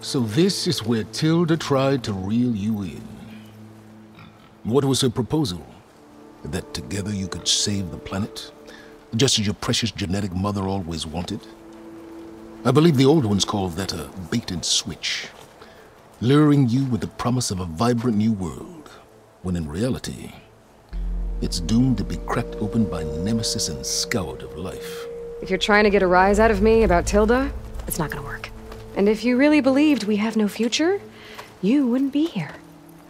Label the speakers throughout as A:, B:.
A: So this is where Tilda tried to reel you in. What was her proposal? That together you could save the planet? Just as your precious genetic mother always wanted? I believe the old ones called that a bait and switch. Luring you with the promise of a vibrant new world, when in reality, it's doomed to be cracked open by nemesis and scoured of life.
B: If you're trying to get a rise out of me about Tilda, it's not gonna work. And if you really believed we have no future, you wouldn't be here.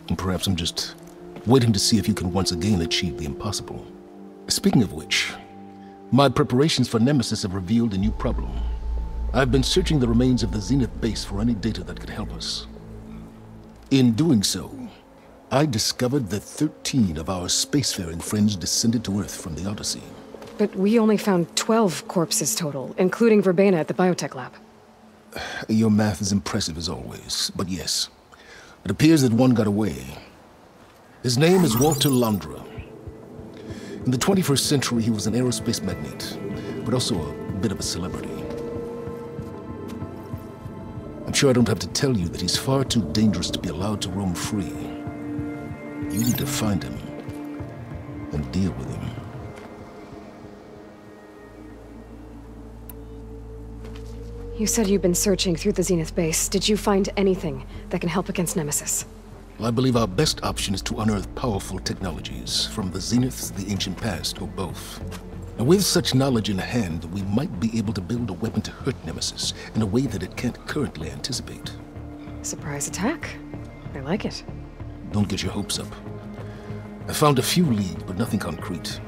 A: And perhaps I'm just waiting to see if you can once again achieve the impossible. Speaking of which, my preparations for Nemesis have revealed a new problem. I've been searching the remains of the Zenith base for any data that could help us. In doing so, I discovered that 13 of our spacefaring friends descended to Earth from the Odyssey.
B: But we only found 12 corpses total, including Verbena at the biotech lab.
A: Your math is impressive as always, but yes, it appears that one got away. His name is Walter Londra. In the 21st century, he was an aerospace magnate, but also a bit of a celebrity. I'm sure I don't have to tell you that he's far too dangerous to be allowed to roam free. You need to find him and deal with him.
B: You said you've been searching through the Zenith base. Did you find anything that can help against Nemesis?
A: I believe our best option is to unearth powerful technologies from the Zeniths, the ancient past, or both. And with such knowledge in hand, we might be able to build a weapon to hurt Nemesis in a way that it can't currently anticipate.
B: Surprise attack? I like it.
A: Don't get your hopes up. I found a few leads, but nothing concrete.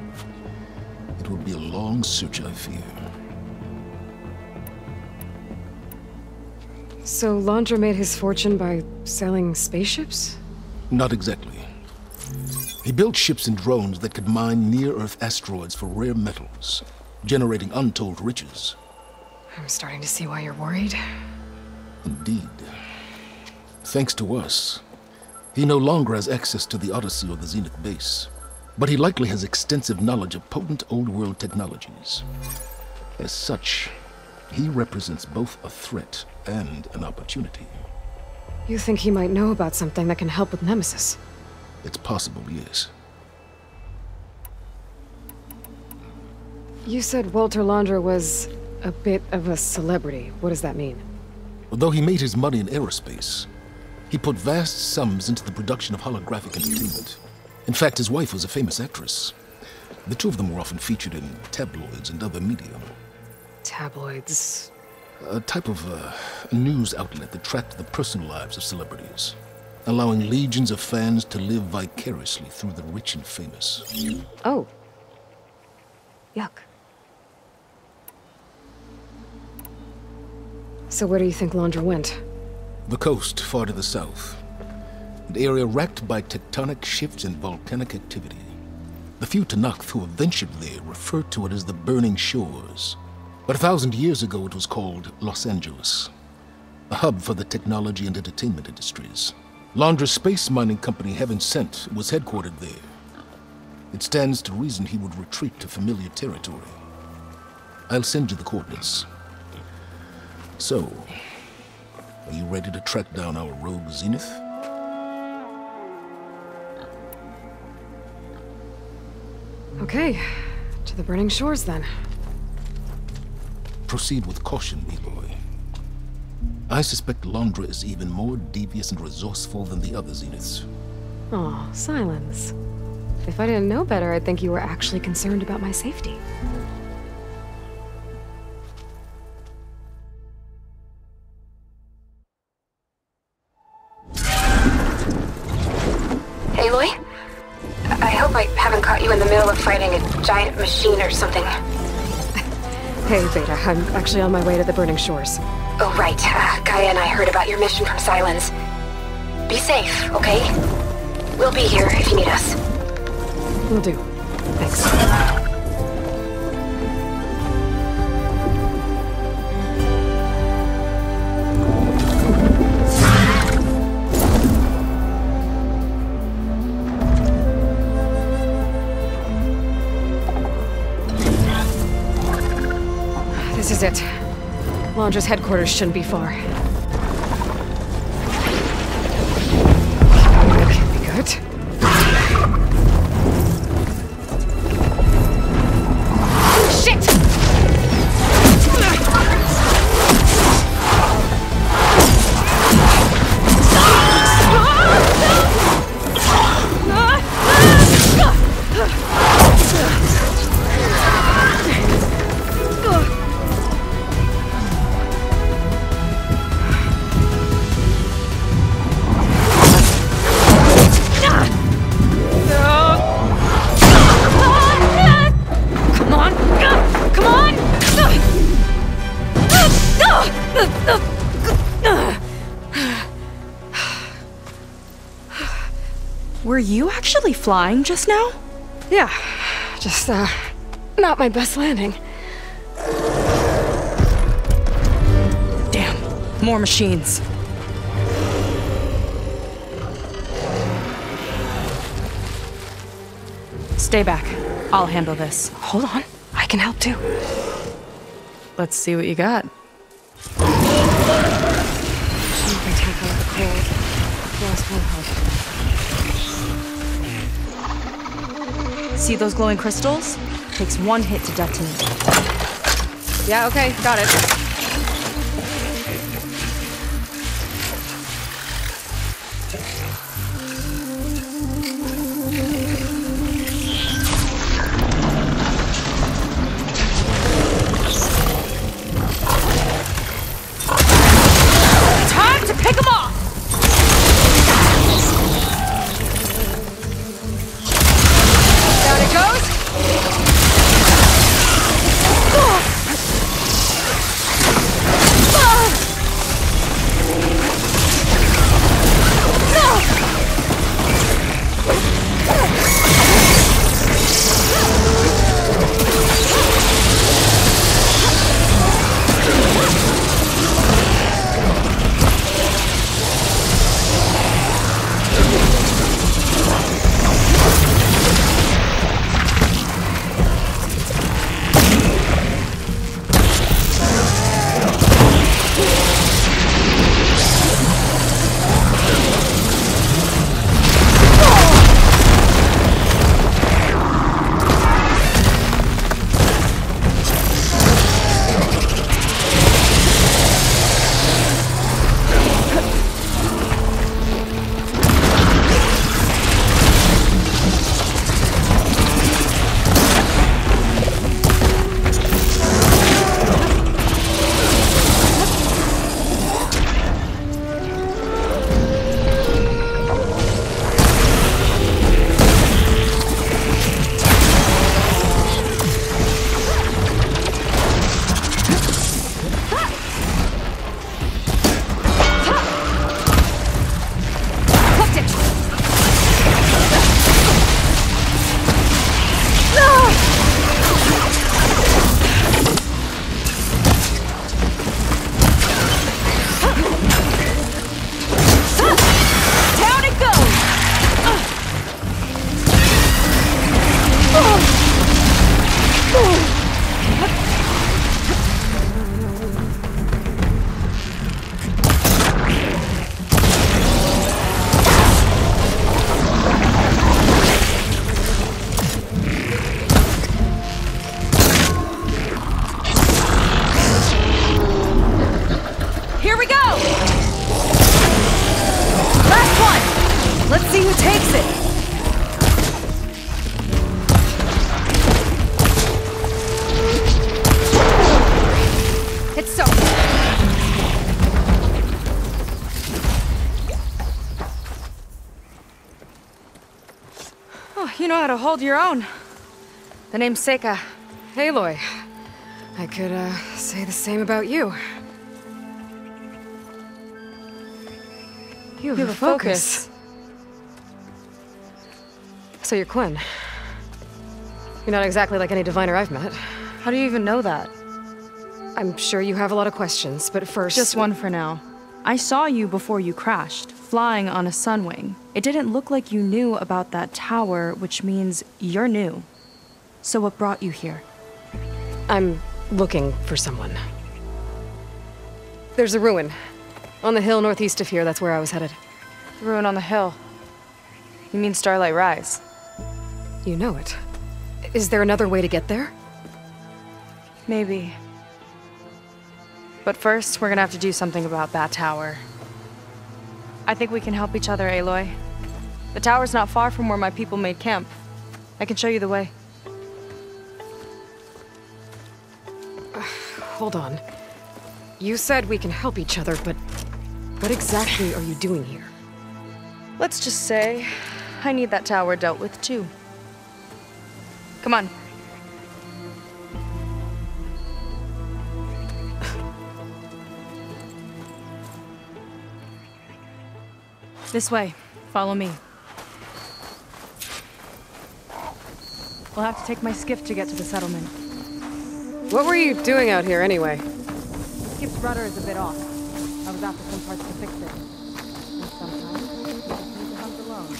A: It will be a long search, I fear.
B: So Londra made his fortune by selling spaceships?
A: Not exactly. He built ships and drones that could mine near-Earth asteroids for rare metals, generating untold riches.
B: I'm starting to see why you're worried.
A: Indeed. Thanks to us, he no longer has access to the Odyssey or the Zenith base, but he likely has extensive knowledge of potent old-world technologies. As such, he represents both a threat and an opportunity.
B: You think he might know about something that can help with Nemesis?
A: It's possible, yes.
B: You said Walter Londra was a bit of a celebrity. What does that mean?
A: Although he made his money in aerospace, he put vast sums into the production of holographic entertainment. In fact, his wife was a famous actress. The two of them were often featured in tabloids and other media.
B: Tabloids?
A: A type of a news outlet that tracked the personal lives of celebrities, allowing legions of fans to live vicariously through the rich and famous.
B: Oh. Yuck. So where do you think Londra went?
A: The coast, far to the south. An area racked by tectonic shifts and volcanic activity. The few Tanakh who have ventured there refer to it as the Burning Shores. But 1,000 years ago it was called Los Angeles, a hub for the technology and entertainment industries. Londra's space mining company, Heaven Sent, was headquartered there. It stands to reason he would retreat to familiar territory. I'll send you the coordinates. So, are you ready to track down our rogue Zenith?
B: Okay, to the Burning Shores then.
A: Proceed with caution, Eloy. I suspect Londra is even more devious and resourceful than the other Zeniths.
B: Aw, Silence. If I didn't know better, I'd think you were actually concerned about my safety.
C: Hey, Eloy? I hope I haven't caught you in the middle of fighting a giant machine or something.
B: Hey, Beta, I'm actually on my way to the Burning Shores.
C: Oh, right. Gaia and I heard about your mission from Silence. Be safe, okay? We'll be here if you need us.
B: Will do. Thanks. This is it. Londra's headquarters shouldn't be far. What? Shit!
D: Were you actually flying just now?
B: Yeah, just, not my best landing.
D: Damn, more machines. Stay back. I'll handle this.
B: Hold on, I can help too.
D: Let's see what you got. See those glowing crystals? Takes one hit to detonate.
B: Yeah, okay, got it.
D: Time to pick 'em off!
B: Down it goes.
D: You know how to hold your own. The name's Seika.
B: Aloy. I could, say the same about you. You have a focus. So you're Quinn. You're not exactly like any diviner I've met.
D: How do you even know that?
B: I'm sure you have a lot of questions, but first...
D: Just one for now. I saw you before you crashed, flying on a sunwing. It didn't look like you knew about that tower, which means you're new. So what brought you here?
B: I'm looking for someone. There's a ruin. On the hill northeast of here, that's where I was headed.
D: The ruin on the hill. You mean Starlight Rise?
B: You know it. Is there another way to get there?
D: Maybe. But first, we're gonna have to do something about that tower. I think we can help each other, Aloy. The tower's not far from where my people made camp. I can show you the way.
B: Hold on. You said we can help each other, but what exactly are you doing here?
D: Let's just say I need that tower dealt with too. Come on. This way. Follow me. We'll have to take my skiff to get to the settlement.
B: What were you doing out here anyway?
D: The skiff's rudder is a bit off. I was after some parts to fix it. And sometimes you just need to hunt alone.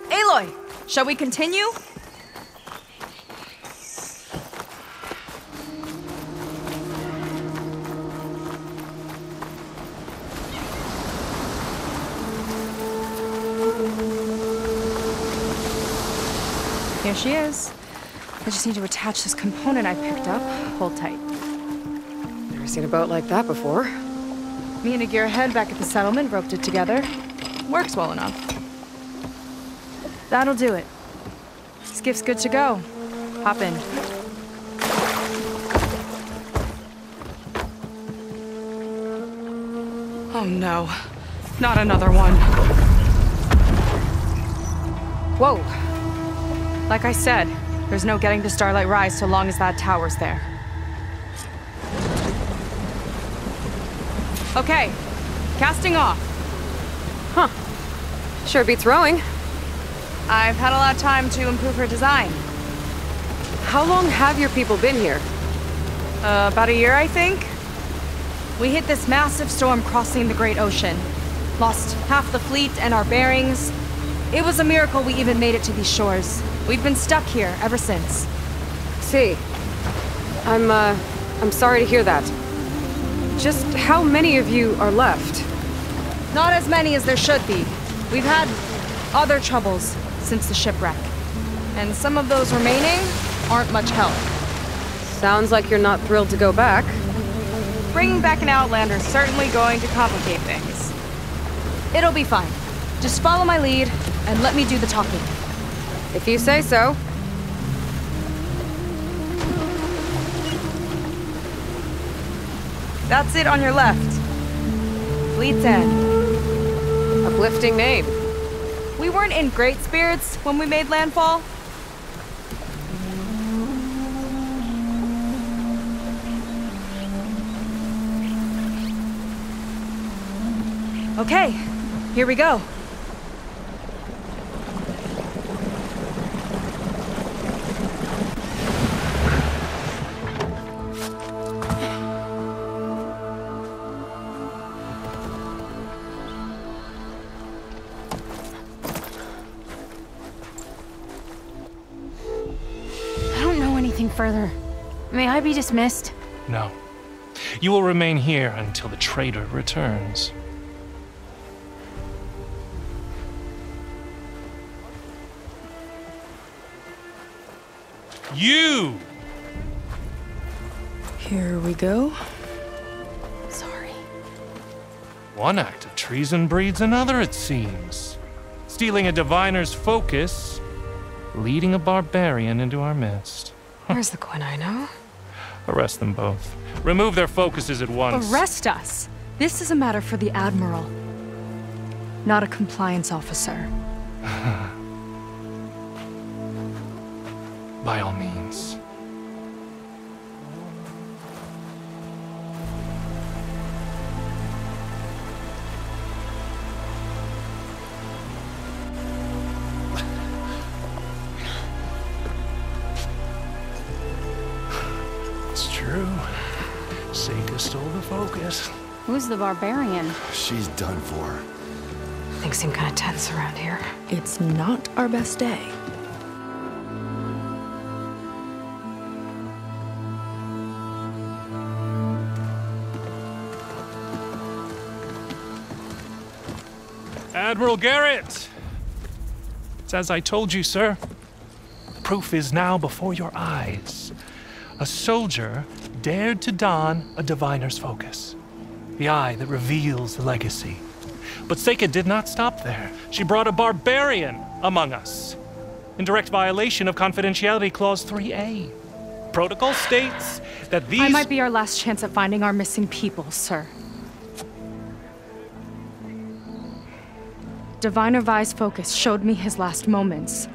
D: Aloy, shall we continue? Here she is. I just need to attach this component I picked up. Hold tight.
B: Never seen a boat like that before.
D: Me and a gearhead back at the settlement roped it together. Works well enough. That'll do it. Skiff's good to go. Hop in. Oh no. Not another one. Whoa. Like I said, there's no getting to Starlight Rise so long as that tower's there. Okay. Casting off.
B: Huh. Sure beats rowing.
D: I've had a lot of time to improve her design.
B: How long have your people been here?
D: About a year, I think. We hit this massive storm crossing the Great Ocean. Lost half the fleet and our bearings. It was a miracle we even made it to these shores. We've been stuck here ever since.
B: See. I'm sorry to hear that. Just how many of you are left?
D: Not as many as there should be. We've had other troubles since the shipwreck. And some of those remaining aren't much help.
B: Sounds like you're not thrilled to go back.
D: Bringing back an Outlander's certainly going to complicate things. It'll be fine. Just follow my lead and let me do the talking.
B: If you say so.
D: That's it on your left. Fleet's End.
B: Uplifting name.
D: We weren't in great spirits when we made landfall. Okay, here we go.
E: Further. May I be dismissed?
F: No. You will remain here until the trader returns. You!
D: Here we go.
E: Sorry.
F: One act of treason breeds another, it seems. Stealing a diviner's focus, leading a barbarian into our midst.
B: Where's the quinino?
F: Arrest them both. Remove their focuses at once.
D: Arrest us? This is a matter for the Admiral, not a compliance officer.
F: By all means. true. Seika stole the focus.
E: Who's the barbarian?
G: She's done for.
B: Things seem kind of tense around here.
D: It's not our best day.
F: Admiral Garrett! It's as I told you, sir. Proof is now before your eyes. A soldier dared to don a diviner's focus. The eye that reveals the legacy. But Seika did not stop there. She brought a barbarian among us. In direct violation of Confidentiality Clause 3A. Protocol states that these—
D: I might be our last chance at finding our missing people, sir. Diviner Vi's focus showed me his last moments.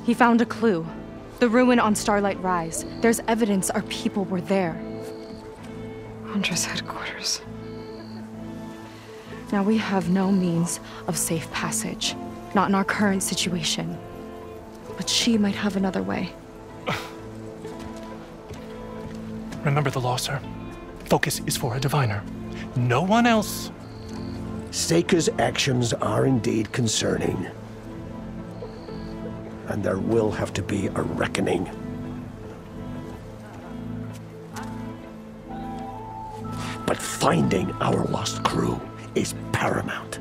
D: He found a clue. The ruin on Starlight Rise. There's evidence our people were there.
B: Huntress headquarters.
D: Now we have no means of safe passage. Not in our current situation. But she might have another way.
F: Remember the law, sir. Focus is for a diviner. No one else.
H: Seika's actions are indeed concerning. And there will have to be a reckoning. But finding our lost crew is paramount.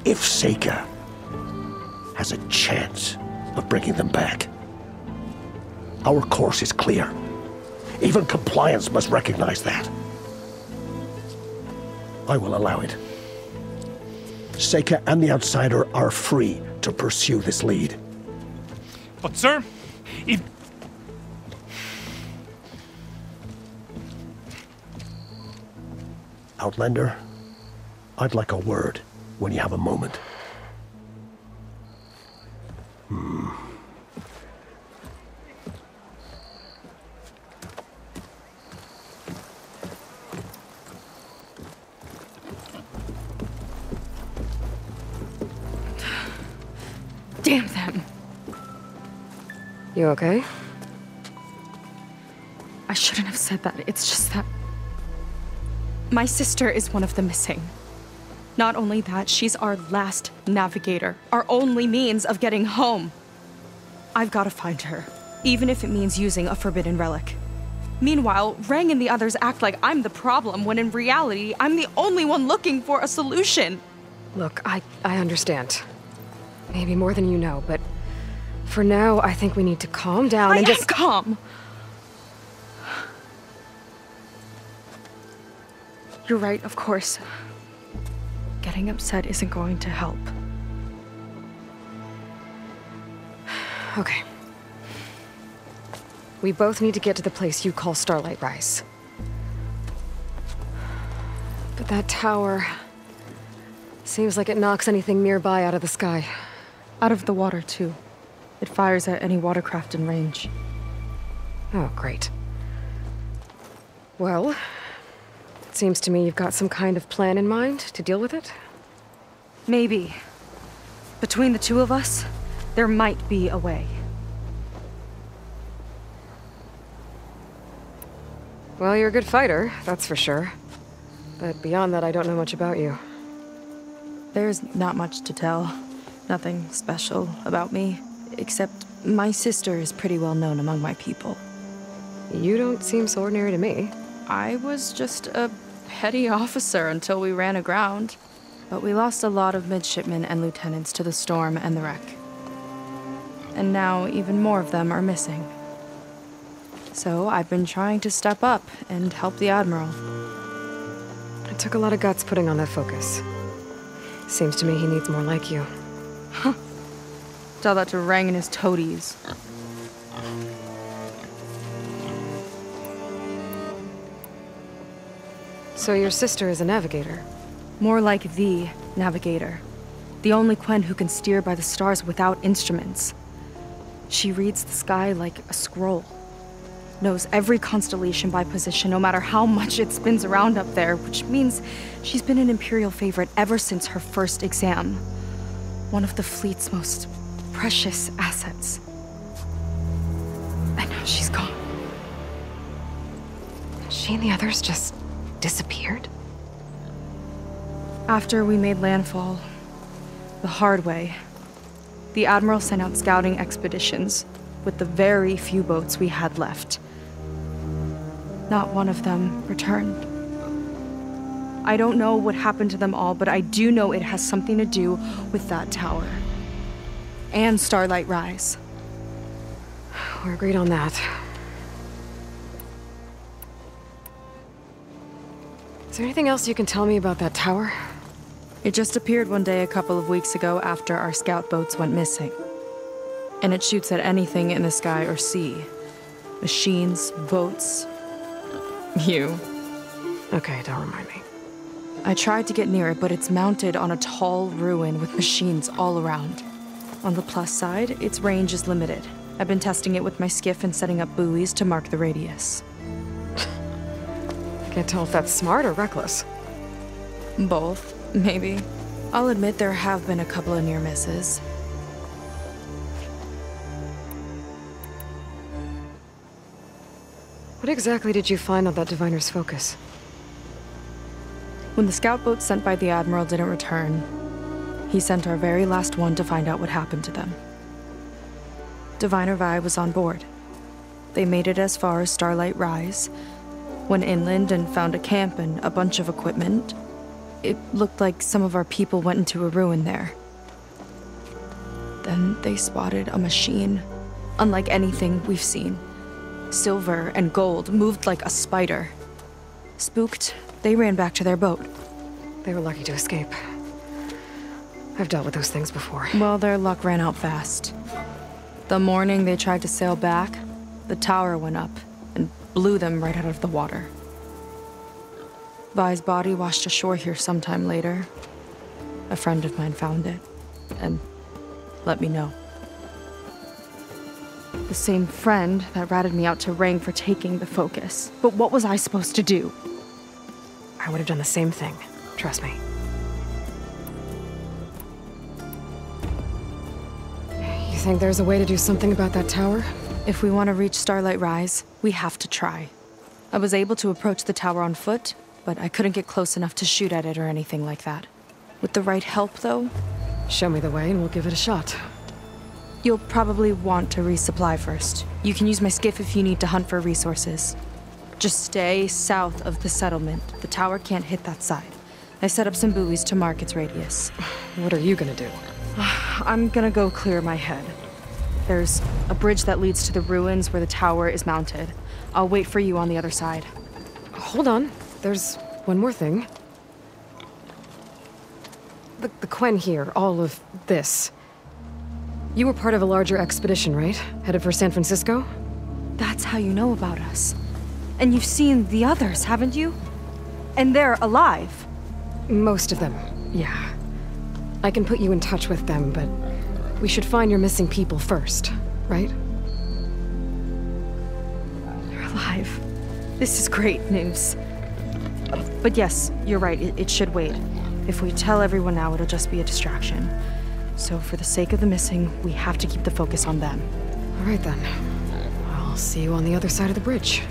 H: If Seika has a chance of bringing them back, our course is clear. Even compliance must recognize that. I will allow it. Seika and the Outsider are free to pursue this lead.
F: But, sir, if—
H: Outlander, I'd like a word when you have a moment.
D: Damn them.
B: You okay?
D: I shouldn't have said that. It's just that my sister is one of the missing. Not only that, she's our last navigator, our only means of getting home. I've got to find her, even if it means using a forbidden relic. Meanwhile, Rang and the others act like I'm the problem, when in reality, I'm the only one looking for a solution.
B: Look, I understand. Maybe more than you know, but for now, I think we need to calm down and just—
D: calm. You're right, of course. Getting upset isn't going to help.
B: Okay. We both need to get to the place you call Starlight Rise. But that tower seems like it knocks anything nearby out of the sky.
D: Out of the water, too. It fires at any watercraft in range.
B: Oh, great. Well, it seems to me you've got some kind of plan in mind to deal with it?
D: Maybe. Between the two of us, there might be a way.
B: Well, you're a good fighter, that's for sure. But beyond that, I don't know much about you.
D: There's not much to tell. Nothing special about me, except my sister is pretty well known among my people.
B: You don't seem so ordinary to me.
D: I was just a petty officer until we ran aground. But we lost a lot of midshipmen and lieutenants to the storm and the wreck. And now even more of them are missing. So I've been trying to step up and help the Admiral.
B: It took a lot of guts putting on that focus. Seems to me he needs more like you.
D: Huh. Tell that to Rang and his toadies.
B: So your sister is a navigator?
D: More like the navigator. The only Quen who can steer by the stars without instruments. She reads the sky like a scroll. Knows every constellation by position, no matter how much it spins around up there, which means she's been an Imperial favorite ever since her first exam. One of the fleet's most precious assets. And now she's gone.
B: she and the others just disappeared?
D: After we made landfall, the hard way, the Admiral sent out scouting expeditions with the very few boats we had left. Not one of them returned. I don't know what happened to them all, but I do know it has something to do with that tower. And Starlight Rise.
B: We're agreed on that. Is there anything else you can tell me about that tower?
D: It just appeared one day a couple of weeks ago after our scout boats went missing. And it shoots at anything in the sky or sea. Machines, boats, you.
B: Okay, don't remind me.
D: I tried to get near it, but it's mounted on a tall ruin with machines all around. On the plus side, its range is limited. I've been testing it with my skiff and setting up buoys to mark the radius.
B: I can't tell if that's smart or reckless.
D: Both, maybe. I'll admit there have been a couple of near misses.
B: What exactly did you find on that diviner's focus?
D: When the scout boat sent by the Admiral didn't return, he sent our very last one to find out what happened to them. Diviner Vi was on board. They made it as far as Starlight Rise, went inland and found a camp and a bunch of equipment. It looked like some of our people went into a ruin there. Then they spotted a machine, unlike anything we've seen. Silver and gold, moved like a spider. Spooked, they ran back to their boat.
B: They were lucky to escape. I've dealt with those things before.
D: Well, their luck ran out fast. The morning they tried to sail back, the tower went up and blew them right out of the water. Vi's body washed ashore here sometime later. A friend of mine found it and let me know. The same friend that ratted me out to Rang for taking the focus. But what was I supposed to do?
B: I would have done the same thing. Trust me. You think there's a way to do something about that tower?
D: If we want to reach Starlight Rise, we have to try. I was able to approach the tower on foot, but I couldn't get close enough to shoot at it or anything like that. With the right help, though...
B: Show me the way and we'll give it a shot.
D: You'll probably want to resupply first. You can use my skiff if you need to hunt for resources. Just stay south of the settlement. The tower can't hit that side. I set up some buoys to mark its radius.
B: What are you gonna do?
D: I'm gonna go clear my head. There's a bridge that leads to the ruins where the tower is mounted. I'll wait for you on the other side.
B: Hold on. There's one more thing. The Quen here, all of this. You were part of a larger expedition, right? Headed for San Francisco?
D: That's how you know about us. And you've seen the others, haven't you? And they're alive.
B: Most of them, yeah. I can put you in touch with them, but we should find your missing people first, right?
D: They're alive. This is great news. But yes, you're right, it should wait. If we tell everyone now, it'll just be a distraction. So for the sake of the missing, we have to keep the focus on them.
B: All right then. I'll see you on the other side of the bridge.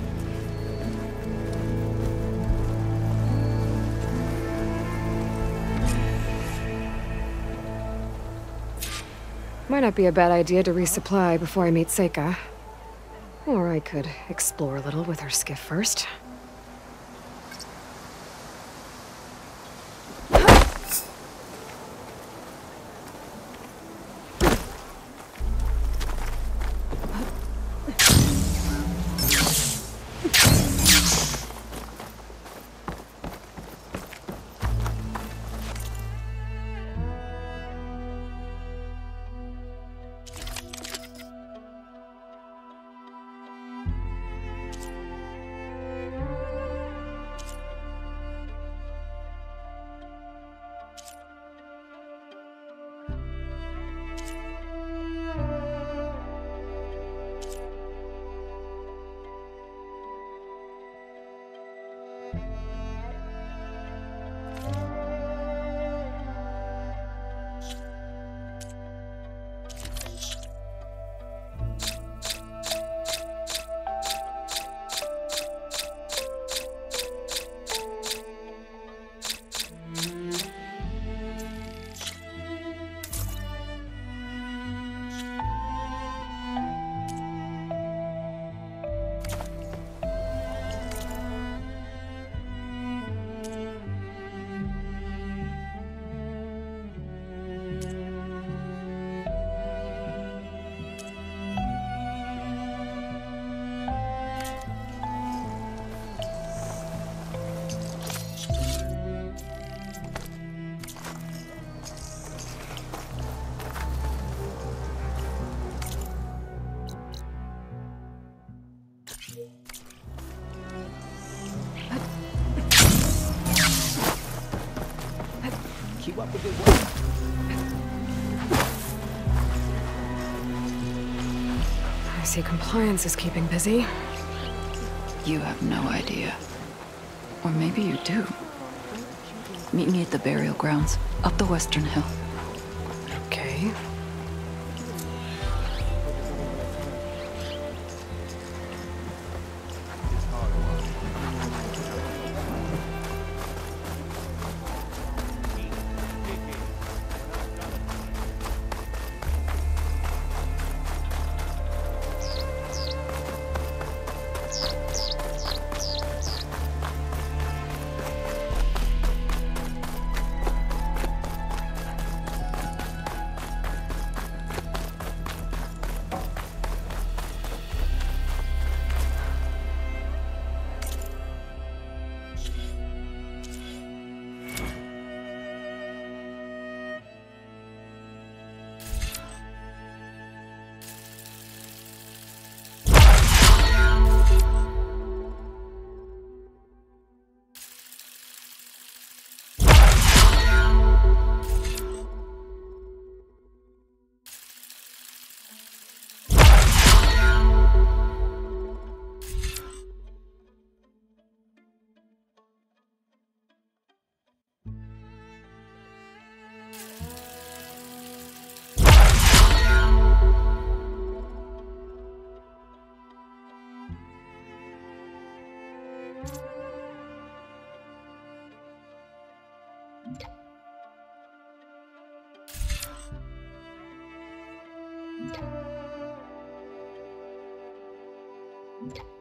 B: Might not be a bad idea to resupply before I meet Seika. Or I could explore a little with her skiff first. I see compliance is keeping busy.
G: You have no idea. Or maybe you do. Meet me at the burial grounds, up the western hill.
B: Okay.
I: Okay.